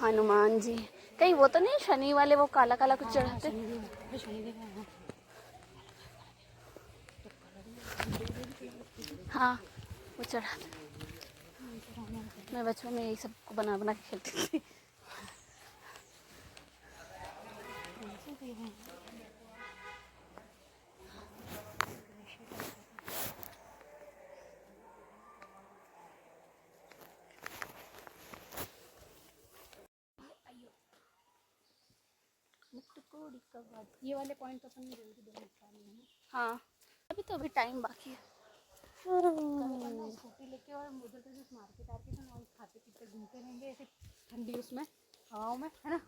हनुमान जी कहीं वो तो नहीं शनि वाले वो काला काला कुछ चढ़ाते। हाँ वो चढ़ाते। मैं बचपन में यही सब बना बना के खेलती थी। ये वाले पॉइंट तो अपन ने जल्दी देना है। हाँ अभी तो अभी टाइम बाकी है। स्कूटी लेके और उधर से मार्केट आके ना वहीं खाते पीते घूमते रहेंगे ऐसे ठंडी उसमें हवाओं में, है ना।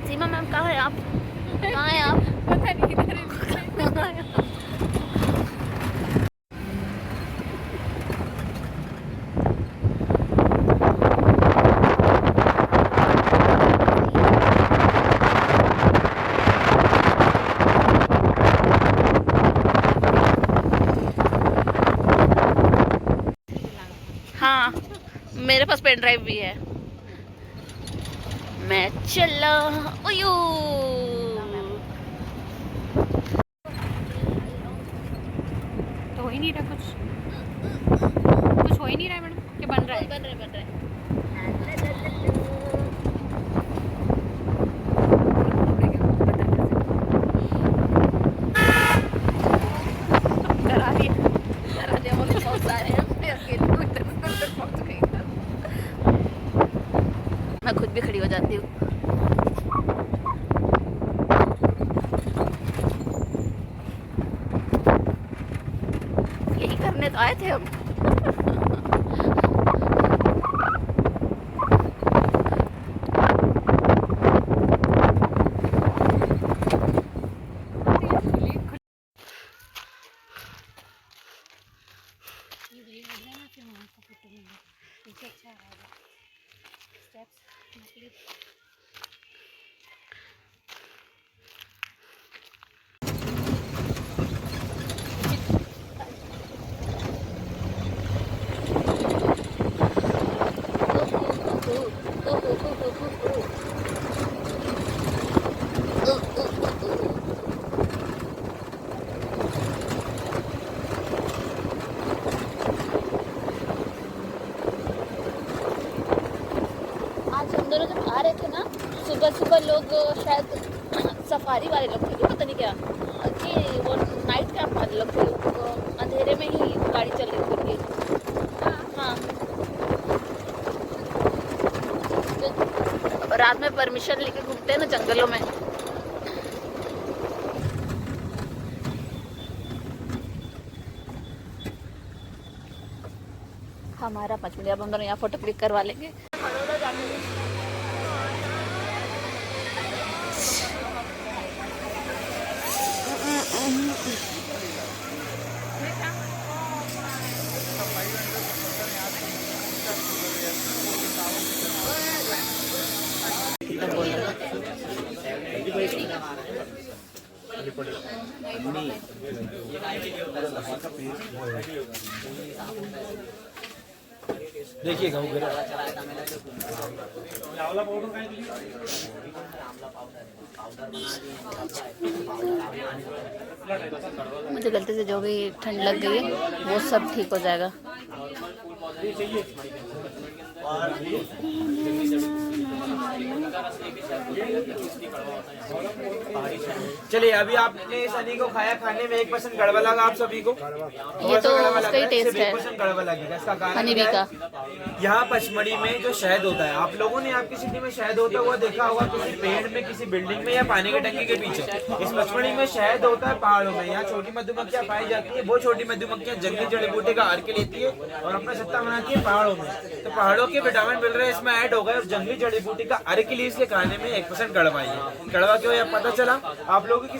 सीमा मैम कहाँ है आप? कहाँ है आप? पता नहीं किधर है। हाँ मेरे पास पेन ड्राइव भी है। मैं चला ओयो। तो हो ही नहीं रहा कुछ हो ही नहीं रहा है मैडम। क्या बन रहा है? बन रहा है। डरा दिया मुझे बहुत सारे हैं। मैं अकेली हूँ, इधर पहुंच गई। मैं खुद भी खड़ी हो जाती हूँ। यही करने तो आए थे हम। अच्छा आ रहा है स्टेप्स नकली। आज हम दोनों जब आ रहे थे ना सुबह सुबह लोग शायद सफारी वाले लोग थे पता नहीं क्या कि वो नाइट कैंप वाले लोग थे। तो अंधेरे में ही गाड़ी चल रही थी उनकी। हाँ तो रात में परमिशन लेके घूमते हैं ना जंगलों में। हमारा 5 मिनट अब हम दोनों यहाँ फोटो क्लिक करवा लेंगे। देखिएगा वो मुझे गलती से जो भी ठंड लग गई है वो सब ठीक हो जाएगा। चलिए अभी आपने शनि को खाया, खाने में 1% गड़बड़ लगा आप सभी को। ये तो उसका ही टेस्ट है 1% गड़बड़ लगेगा। इसका कारण हनी क्या बी का। है? यहाँ पचमढ़ी में जो शहद होता है, आप लोगों ने आपकी सिटी में शहद होता हुआ देखा होगा किसी पेड़ में, किसी बिल्डिंग में या पानी के टंकी के पीछे। इस पचमढ़ी में शहद होता है पहाड़ों में। यहाँ छोटी मधुमक्खियां पाई जाती है। वो छोटी मधुमक्खियां जंगली जड़ी बूटी का अर्क लेती है और अपना सत्ता बनाती है पहाड़ों में। तो पहाड़ों के विटामिन मिल रहे हैं इसमें ऐड हो गए और जंगली जड़ी बूटी का अरे के लिए इसके खाने में 1% कड़वाई है। कड़वा क्यों है अब पता चला? आप लोगों की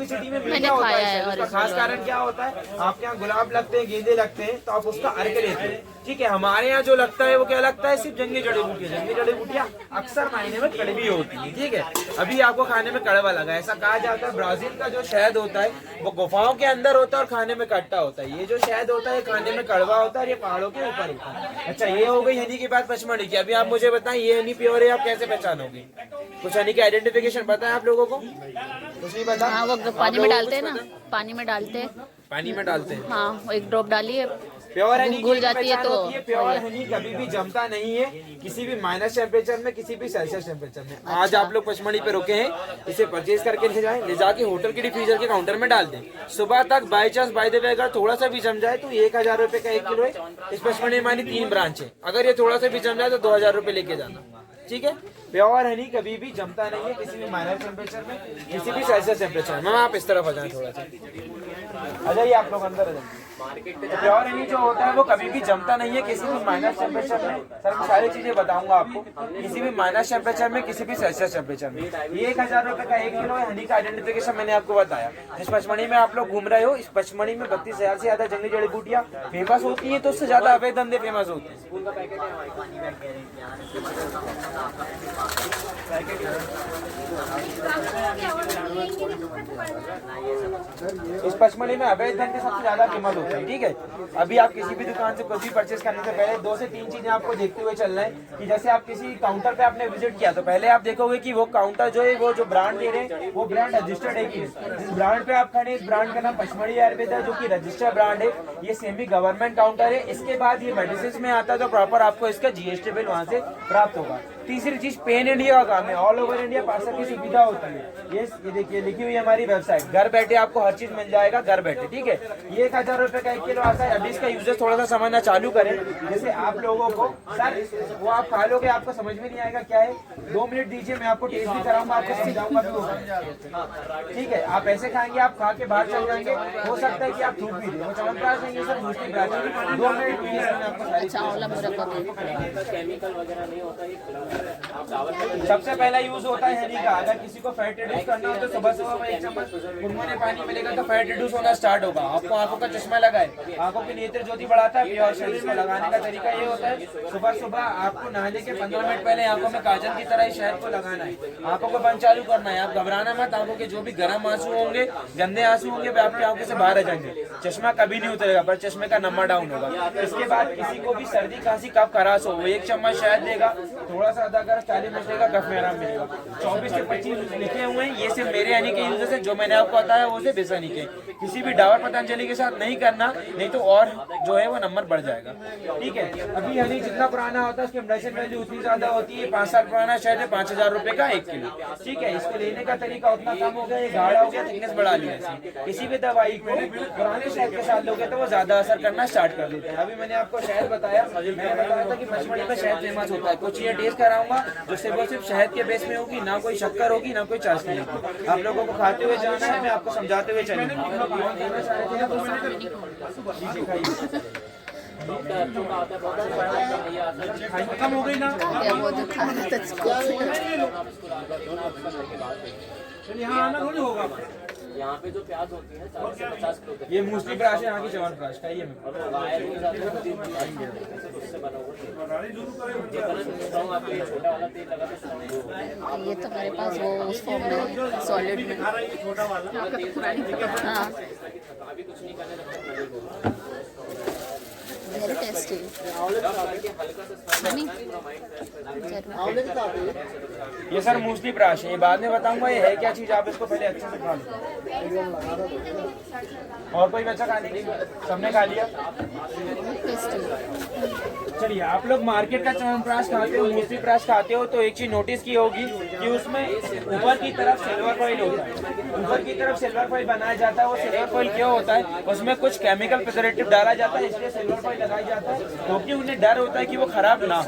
सिटी में मीठा होता है, उसका खास कारण क्या होता है? आपके यहाँ गुलाब लगते हैं, गेंदे लगते हैं, तो आप उसका अर्क लेते हैं, ठीक है। हमारे यहाँ जो लगता है वो क्या लगता है? सिर्फ जंगली जड़ी बूटियाँ। जंगली जड़ी बूटियाँ अक्सर मायने में कड़वी होती है, ठीक है। अभी आपको खाने में कड़वा लगा, ऐसा कहा जाता है ब्राजील का जो शहद होता है वो गुफाओं के अंदर होता है और खाने में खट्टा होता है। ये जो शहद होता है खाने में कड़वा होता है और ये पहाड़ों के ऊपर होता है। अच्छा, ये हो गई हनी की बात पचमढ़ी की। अभी आप मुझे बताएं ये हनी प्योर है, आप कैसे पहचानोगे? कुछ हनी की आइडेंटिफिकेशन पता है आप लोगों को? कुछ नहीं पता? हाँ, वो पानी में डालते हैं ना, पानी में डालते हैं, हाँ, वो एक ड्रॉप डालिए, प्योर हनी घुल जाती है। तो प्योर हनी कभी भी जमता नहीं है किसी भी माइनस टेम्परेचर में, किसी भी सेल्सियस टेम्परेचर में। आज आप लोग पचमढ़ी पे रुके हैं, इसे परचेज करके ले जाके होटल के डिफ्यूजर के काउंटर में डाल दें। सुबह तक by chance by the way अगर थोड़ा सा भी जम जाए तो 1000 रुपए का 1 किलो है। इस पचमढ़ी में हमारी 3 ब्रांच है, अगर ये थोड़ा सा भी जम जाए तो 2000 रुपए लेके जाना, ठीक है। प्योर हनी कभी भी जमता नहीं है किसी भी माइनस टेम्परेचर में, किसी भी सेल्सियस टेम्परेचर में। आप इस तरफ आ जाए, थोड़ा सा आ जाइए आप लोग अंदर आ जाइए। प्योर हनी जो होता है वो कभी भी जमता नहीं है किसी भी माइनस टेम्परेचर में। सर मैं सारी चीजें बताऊंगा आपको, किसी भी माइनस टेम्परेचर में, किसी भी सेल्सियस टेम्परेचर में। ये 1000 रुपए का 1 किलो है। हनी का आइडेंटिफिकेशन मैंने आपको बताया। जिस पचमढ़ी में आप लोग घूम रहे हो, इस पचमढ़ी में 32,000 से ज्यादा जंगली जड़ी बूटियां फेमस होती है, तो उससे ज्यादा अवैध धंधे फेमस होते हैं। इस पचमढ़ी में अवैध धंधे सबसे ज्यादा फेमस होते हैं, ठीक है। अभी आप किसी भी दुकान से कुछ भी परचेज करने से पहले 2 से 3 चीजें आपको देखते हुए चलना है कि जैसे आप किसी काउंटर पे आपने विजिट किया तो पहले आप देखोगे कि वो काउंटर जो है वो जो ब्रांड दे रहे हैं वो ब्रांड रजिस्टर्ड है कि नहीं। जिस ब्रांड पे आप खड़े, इस ब्रांड का नाम पचमढ़ी आयुर्वेद है, जो कि रजिस्टर्ड ब्रांड है। ये सेमी गवर्नमेंट काउंटर है। इसके बाद ये मेडिसिन में आता है तो प्रॉपर आपको इसका GST बिल वहाँ से प्राप्त होगा। तीसरी चीज पेन इंडिया का काम है, ऑल ओवर इंडिया पार्सल की सुविधा होती है। ये देखिए लिखी हुई हमारी वेबसाइट, घर बैठे आपको हर चीज मिल जाएगा, घर बैठे, ठीक है। ये 1000 रुपए का 1 किलो आता है। अभी इसका यूजेस थोड़ा सा समझना चालू करें। जैसे आप लोगों को सर वो आप खा लोगे, आपको समझ में नहीं आएगा क्या है। 2 मिनट दीजिए, मैं आपको टेस्ट भी कराऊंगा, आपको समझाऊंगा भी होगा, ठीक है। आप ऐसे खाएंगे, आप खा के बाहर चल जाएंगे, हो सकता है कि आप थूक भी दें। वो चमत्कार नहीं है सर, दूसरी बात 2 मिनट में आपको सारी सबसे पहला यूज होता है हनी का। अगर किसी को फैट रिड्यूस करना हो तो सुबह सुबह 1 चम्मच गुनगुने पानी मिलेगा तो फैट रिड्यूस होना स्टार्ट होगा। आपको आंखों का चश्मा लगाए, आंखों की नेत्र ज्योति बढ़ाता है। प्योर शरीर में लगाने का तरीका ये होता है, सुबह सुबह आपको नहाने के 15 मिनट पहले आंखों में काजल की तरह शहद को लगाना है। आंखों को बंद चालू करना है, आप घबराना मत। आंखों के जो भी गर्म आंसू होंगे, गंदे आंसू होंगे, वे आपकी आंखों से बाहर आ जाएंगे। चश्मा कभी नहीं उतरेगा, पर चश्मे का नंबर डाउन होगा। इसके बाद किसी को भी सर्दी खांसी कफ खराश हो, वो 1 चम्मच शहद देगा, थोड़ा सा अदा कर 40 मिनट देगा, कफ में आराम मिलेगा। 24 से 25 लिखे हुए हैं, ये सिर्फ मेरे हनी के यूजेस है। जो मैंने आपको बताया वो सिर्फ इस हनी के, किसी भी डाबर पतंजलि के साथ नहीं करना, नहीं तो और जो है वो नंबर बढ़ जाएगा, ठीक है। अभी हनी जितना पुराना होता है उसकी मेडिसिन वैल्यू उतनी ज्यादा होती है। 5 साल पुराना शहद है, 5000 रुपए का 1 किलो, ठीक है। इसको लेने का तरीका उतना कम हो गया, ये गाढ़ा हो गया, थिकनेस बढ़ा लिया इसने। किसी भी दवाई को पुराने शहद के साथ लोगे तो वो ज्यादा असर करना स्टार्ट कर देता है। अभी मैंने आपको शहद बताया, मैंने बताया था कि पचमढ़ी में शहद फेमस होता है। कुछ ये टेस्ट कराऊंगा जो सिर्फ शहद के बेस में होगी, ना कोई शक्कर होगी, ना कोई चाशनी होगी। आप लोगों को खाते हुए जाना है, मैं आपको समझाते हुए चलूंगा। खत्म हो गई ना, यहाँ आना थोड़ी होगा। यहाँ पे जो प्याज होती है 40 से 50 किलो, ये मूसली प्राश है, यहाँ की च्यवनप्राश का ये ये तो मेरे पास वो उस फॉर्म में सॉलिड में, हाँ अभी कुछ नहीं करने लगता। वेरी टेस्टी ये सर मूसली प्राश है, ये बाद में बताऊंगा ये है क्या चीज। आप इसको पहले अच्छे से खा लो। और कोई बच्चा खाने की? सबने खा लिया? चलिए, आप लोग मार्केट का च्यवनप्राश खाते हो, मूसली प्राश खाते हो, तो एक चीज नोटिस की होगी कि उसमें ऊपर की तरफ सिल्वर फॉइल होता है। ऊपर की तरफ सिल्वर फॉइल बनाया जाता है। वो सिल्वर फॉइल क्यों होता है? उसमें कुछ केमिकल प्रिजर्वेटिव डाला जाता है, इसलिए सिल्वर फॉइल लगाया जाता है, क्योंकि उन्हें डर होता है कि वो खराब ना हो,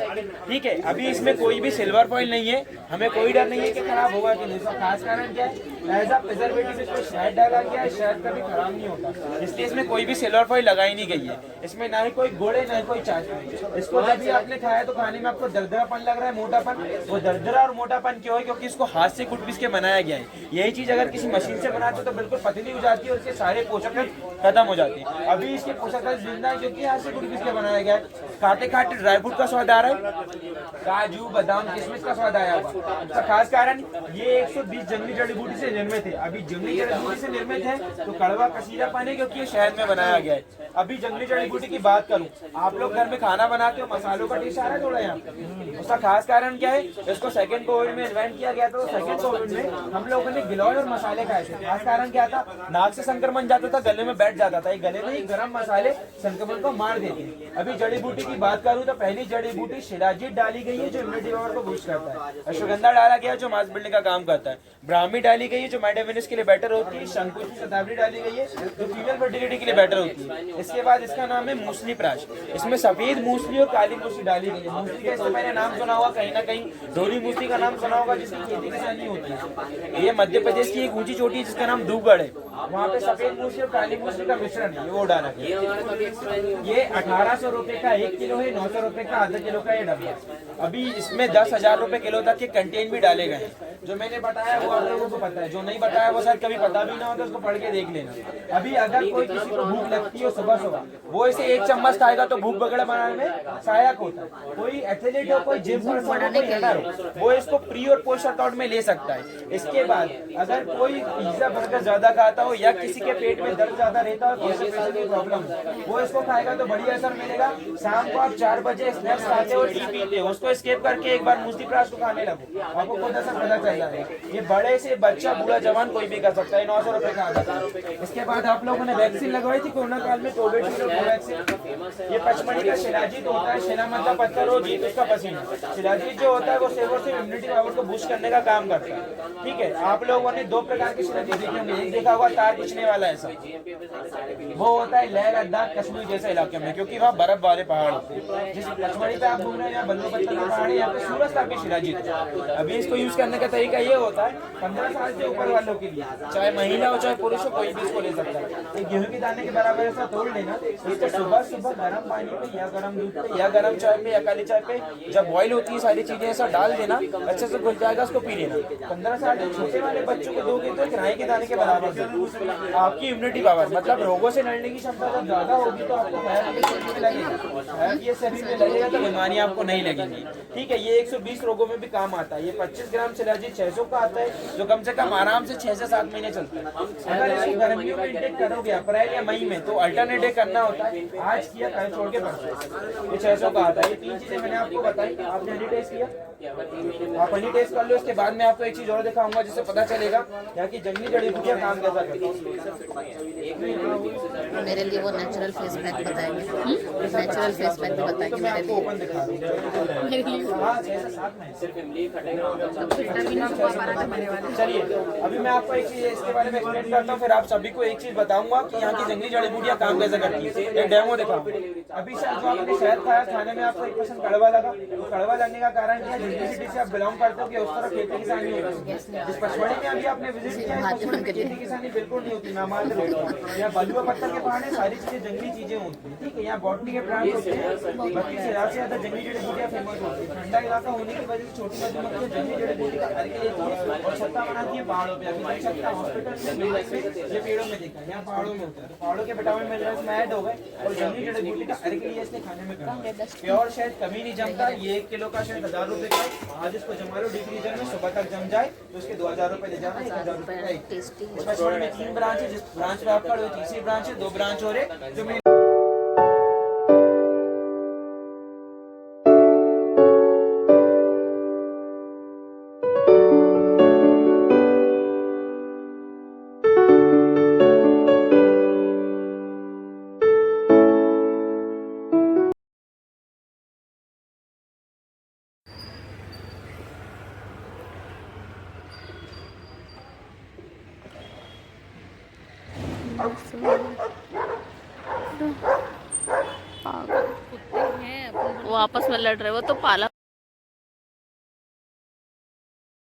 ठीक है। अभी इसमें कोई भी सिल्वर फॉइल नहीं है, हमें कोई डर नहीं है कि खराब होगा कि नहीं। इसका खास कारण क्या है? एज अ प्रिजर्वेटिव इसमें शहद डाला गया है, शहद कभी खराब नहीं होता, इसलिए इसमें कोई भी सिल्वर फॉइल लगाई नहीं गई है। इसमें ना ही कोई गुड़ है, ना ही कोई चाशनी। इसको जब भी आपने खाया तो खाने में आपको दरदरापन लग रहा है, मोटापन, वो दरदरा और मोटापन क्यों है? क्योंकि इसको हाथ से कुट पीस के बनाया गया है। यही चीज अगर किसी मशीन से बनाते हो तो बिल्कुल पतली हो जाती है और इसके सारे पोषक तत्व खत्म हो जाते हैं। अभी इसके पोषक तत्व जिंदा है क्योंकि हाथ से कुट पीस के बनाया गया है। खाते खाते ड्राई फ्रूट का स्वाद आ रहा है, काजू बादाम किशमिश का स्वाद आया होगा। इसका खास कारण ये 120 जंगली जड़ी बूटी से निर्मित है। अभी जंगली जड़ी बूटी से निर्मित है तो कड़वा कसीला पानी है क्योंकि ये शहद में बनाया गया है। अभी जंगली जड़ी बूटी की बात करूं, आप लोग घर में खाना बनाते हो, मसालों का टेस्ट आ रहा है थोड़ा यहाँ पे। उसका खास कारण क्या है? इसको सेकंड कोविड में इन्वेंट किया गया था। सेकंड कोविड में हम लोगों ने गिलोय और मसाले खाए थे। खास कारण क्या था? नाक से संक्रमण जाता था, गले में बैठ जाता था। ये गले में ही गर्म मसाले संक्रमण को मार देते हैं। अभी जड़ी बूटी की बात करूं तो पहली जड़ी बूटी शिलाजीत डाली गई है जो इम्यूनिटी पावर को बूस्ट करता है। अश्वगंधा डाला गया जो मांस बिल्डिंग का काम करता है। ब्राह्मी डाली गई है जो मेटाबॉलिज्म के लिए बेटर होती है। शंकुश शताब्दी डाली गई है जो फीमेल फर्टिलिटी के लिए बेटर होती है। इसके बाद इसका नाम है मूसली प्राश। इसमें सफेद मूसली और काली मूसली डाली गई है। मूसली का इससे मैंने नाम सुना होगा, कहीं ना कहीं डोली मूसली का नाम सुना होगा जिसकी खेती किसानी होती है। ये मध्य प्रदेश की एक ऊंची चोटी है जिसका नाम धूपगढ़ है। वहाँ पे सफेद मूसली और काली मूसली का मिश्रण है, वो डाला गया। ये 1800 रुपए का 1 किलो है, 900 रुपए का आधा किलो का ये डब्बा। अभी इसमें 10,000 रुपए किलो तक के कंटेन भी डाले गए हैं। जो मैंने बताया वो आप लोगों को पता है, जो नहीं बताया वो शायद कभी पता भी ना हो तो उसको पढ़ के देख लेना। अभी अगर कोई किसी को भूख लगती है सुबह सुबह, वो इसे 1 चम्मच खाएगा तो भूख वगैरह बनाने में सहायक होता है। कोई एथलीट हो, कोई जिम पर्सन हो, कोई रनर हो, वो इसको प्री और पोस्ट वर्कआउट में ले सकता है। इसके बाद अगर कोई पिज्जा बर्गर ज्यादा खाता हो या किसी के पेट में दर्द ज्यादा रहता हो, कॉन्स्टिपेशन की प्रॉब्लम हो, वो इसको खाएगा तो बढ़िया असर मिलेगा। शाम को आप 4 बजे स्नैक्स खाते हो, टी पीते हो, उसको स्किप करके एक बार मूसली प्राश को खाने लगो, आपको खुद असर पता चल जाएगा। ये बड़े से बच्चा बूढ़ा जवान कोई भी कर सकता है। 900 रुपए का आता है। इसके बाद आप लोगों ने वैक्सीन लगवाई थी कोरोना काल में, कोविड वैक्सीन। ये पचमढ़ी का शिलाजीत होता है। शिला मतलब पत्थर और जीत उसका पसीना। शिलाजीत जो होता है वो सिर्फ और सिर्फ इम्यूनिटी पावर को बूस्ट करने का काम करता है। ठीक है, आप लोगों ने 2 प्रकार के शिलाजीत देखे होंगे। एक देखा हुआ तार खींचने वाला ऐसा, वो होता है लेह लद्दाख कश्मीर जैसे इलाके में, क्योंकि वहाँ बर्फ वाले पहाड़ होते हैं। जिस पचमढ़ी पे आप घूम रहे हैं यहाँ बल्लू पत्थर के पहाड़ है, यहाँ पे सूरज का भी शिलाजीत है। अभी इसको यूज करने का तरीका ये होता है 15 साल से ऊपर वालों के लिए, चाहे महिला हो चाहे पुरुष हो, कोई भी इसको ले सकता है। एक गेहूं के दाने के बराबर ऐसा तोड़ लेना, इसको सुबह सुबह गर्म पानी पे या गर्म दूध पे या गर्म चाय पे या काली चाय पे जब बॉईल होती है सारी चीजें ऐसा डाल देना, अच्छे से घुल जाएगा, उसको पी लेना। 15 साल से छोटे वाले बच्चों को दोगे तो एक राई के दाने के बराबर दो। आपकी इम्यूनिटी पावर मतलब रोगों से लड़ने की क्षमता जब ज्यादा होगी तो आपको ये शरीर में लगेगा तो बीमारी आपको नहीं लगेगी। ठीक है, ये 120 रोगों में भी काम आता है। ये 25 ग्राम शिलाजीत 600 का आता है जो कम से कम आराम से 6 से 7 महीने चलता है। अगर इसको गर्मियों में इंटेक करोगे अप्रैल या मई में तो अल्टरनेट डे करना होता है। आज किया कल छोड़ के परसों। ये 600 का आता है। ये 3 चीजें मैंने आपको बताई। आपने हनी टेस्ट किया, आप हनी टेस्ट कर लो। इसके बाद में आपको एक चीज और दिखाऊंगा जिससे पता चलेगा यहाँ की जंगली जड़ी बूटियां काम कैसा करती है। मेरे लिए वो नेचुरल फेस पैक बताएंगे, नेचुरल फेस पैक भी बताएंगे मेरे लिए। ओपन दिखा दूं। हाँ 6 से 7 में चलिए अभी मैं आपको एक चीज इसके बारे में एक्सप्लेन करता हूँ, फिर आप सभी को एक चीज बताऊंगा कि यहाँ की जंगली जड़ी बूटियां काम कैसे करती है। एक डेमो दिखाऊं। अभी शायद जो आपने शहद खाया, खाने में आपको 1% कड़वा लगा। तो कड़वा लगने का कारण क्या है? जिस सिटी से आप बिलोंग करते हो कि उस तरह खेती किसानी होती है। जिस पचमढ़ी में अभी आपने विजिट किया है, खेती किसानी बिल्कुल नहीं होती। मैं मान रहा हूँ यहाँ बलुआ पत्थर के पहाड़ है, सारी चीजें जंगली चीजें होती है। ठीक है, यहाँ बॉटनी के प्लांट होते हैं। 32,000 से ज्यादा जंगली जड़ी बूटियां फेमस होती है। ठंडा इलाका होने की वजह से छोटी मधुमक्खियां जंगली जड़ी बूटी का घर के लेती है और छत्ता बनाती है पहाड़ों पे। अभी छत्ता हॉस्पिटल में ये पेड़ों में देखा, यहाँ पहाड़ों में होता है। तो पहाड़ों के विटामिन मिनरल्स में ऐड हो गए और जंगली जड़ी बूटी का घर के लिए इसने खाने में करा। प्योर शहद कभी नहीं जमता। ये 1 किलो का शहद 1000 रुपए का। आज इसको जमा लो डीप फ्रीजर में, सुबह तक जम जाए तो उसके 2000 रुपए ले जाना। 1000 रुपए का एक। पचमढ़ी में 3 ब्रांच है, जिस ब्रांच पे आप खड़े हो तीसरी ब्रांच है, 2 ब्रांच हो रहे जो मैं वो आपस में लड़ रहे, वो तो पाला